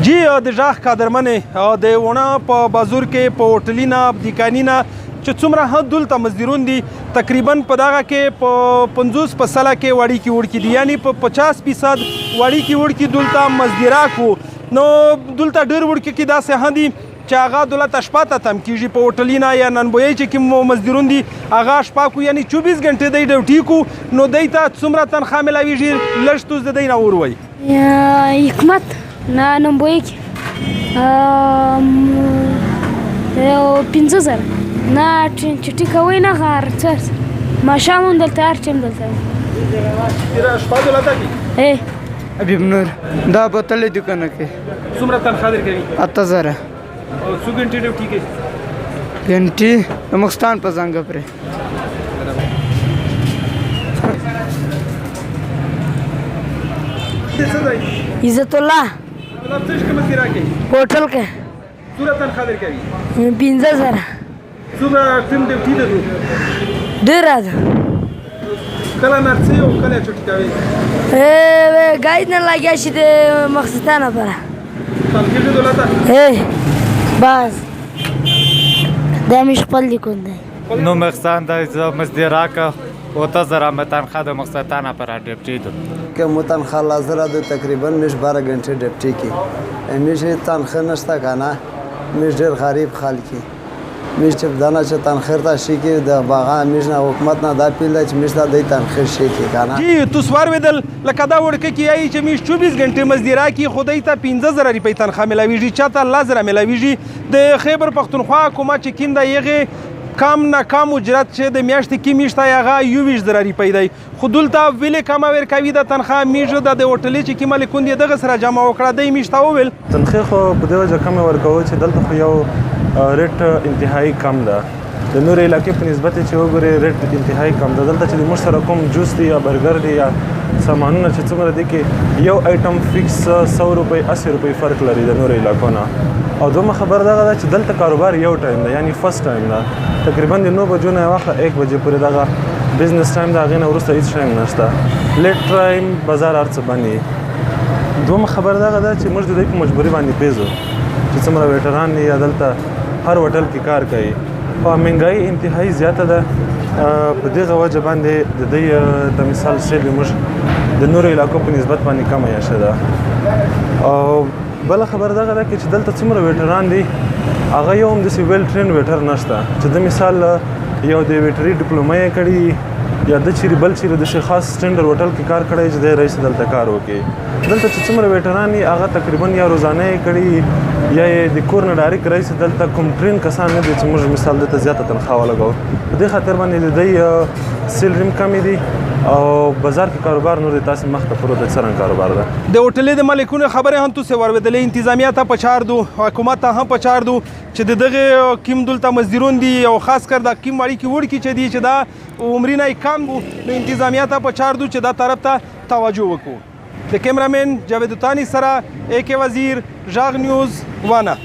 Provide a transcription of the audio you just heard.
جی د ژغ قدرمنې د ونه په بازور کې په هوټلي نه دیکاني نه چې څومره ښه دلته مزدورون دي تقریبا په دغه کې په 50 په سله کې وړیکې وړکي دي یعنی په 50% وړیکې وړکي دلته مزدراک وو نو دلته ډېر وړکي کې داسې ښه دي چې هغه دلته شپه ته تم کېږي په هوټلي نه یا ننبویي چې کوم مزدورون دي هغه شپه کو یعنی 24 ګنټې دی ډیوټي کو نو دی ته څومره تنخوا میلاویږي لږ توز د دی نه وروایي حکمت نه ننبویي کې 15,000 نه چټي کوي نه هر څه ماښام هم دلته هر ټایم دلته شپه دلته کې حبیب نور دا بوتل دکانه کې څومره تنخوا درکوي 8,000 او څو ګنټې ډیوټي کوي ګنټې د مخستان په ځانګه پرې عزت الله څه شي مزدورا کوي هوټل کې څومره تنخوا درکوي 15,000 څومره ټیم ډیوټي ده ډېره ده کله نرسي او کله چټي کوي ګاید نه لګیا شي د مخستانه پره تنخوا دلته باز دا مش خپل لیکون دی نو مخستان دا مزدراک 8,000 تنخوا د مخستانه پر ډیپټي دو که مو تنخوا لازره ده تقریبا میش 12 घंटे ډیپټي کې میش تنخوا نشته کنه میش ډیر غریب خلک میش چې دانا چې تنخوا ته شي کې د باغ میش نه حکومت نه دا پیل چې میش د تنخوا شي کې کنه جی تو سوار ودل لکه دا وړکه کې ای چې میش 24 غنټې مزدورا کې خدای ته 15,000 روپۍ تنخوا ملاویږي چاته 10,000 ملاویږي د خیبر پختونخوا حکومت چې کینده یغه کم نه کم اجرت چې د میاشتې کې میشته هغه 21,000 روپۍ دی خو دلته ویلې کمه ورکوي د تنخوا میږه د هوټلي چې کومه لیکون دی دغه سره جمع وکړه دی میشته وویل تنخوا خو په دې وجه کمه ورکوي چې دلته خو یو ریټ انتهایی کم ده د نور علاقې په نسبت چې وګورې ریټ انتهایی کم ده دلته چې موږ سره کوم جوس دی یا برګر دی یا سامانونه چې څومره دي کې یو آیټم فکس 100 روپۍ 80 روپۍ فرق لري د نور علاقو نه او دومره خبر دغه ده چې دلته کاروبار یو ټایم ده یعنی فرست ټایم ده تقریبا د 9 بجو نه واخله 1 بجې پورې دغه بزنس ټایم ده هغې نه وروسته هېڅ ټایم نشته لیټ ټایم بازار هر څه بند دومره خبر دغه ده چې موږ د دوی په مجبوري باندې پیزو چې څومره ویټران دي یا دلته هر هوټل کې کار کوي او مهنګایي انتهایی زیاته ده په دغه وجه باندې د دوی د مثال شی موږ د نورو علاقو په نسبت باندې کمه یا ښه ده او بله خبر دغه ده چې دلته څومره ویټران دي هغه یو هم داسې ویل ټرین ویټر نشته چې د مثال یو د ویټري ډیپلوما یې کړي یا د چیرې بل چیرې د خاص سټینډر هوټل کې کار کړی چې دی رئیس دلته کار وکړي دلته چې څومره ویټران دي هغه تقریبا یا روزانه یې کړي یا یې د کور نه ډایرکټ رئیس دلته کوم ټرین کسان نه دي چې موږ مثال دلته زیاته تنخوا ولګوو په دې خاطر باندې د دوی سیلري هم کمې دي او بازار کې کاروبار نور د تاسو مخ ته پروت د څرنګه کاروبار ده د هوټلې د مالکونو خبره هم تو سه ورودلې انتظامیه ته پچار دو حکومت ته هم پچار دو چې دغه کیم دلته مزدورون دي او خاص کر د کیم واړي کې وړ کې چې دي چې دا عمرینه کم وو نو انتظامیه ته پچار دو چې دا طرف ته توجه وکړو د کیمرامین جاوید تانی سره AK وزیر ژغ نیوز وانه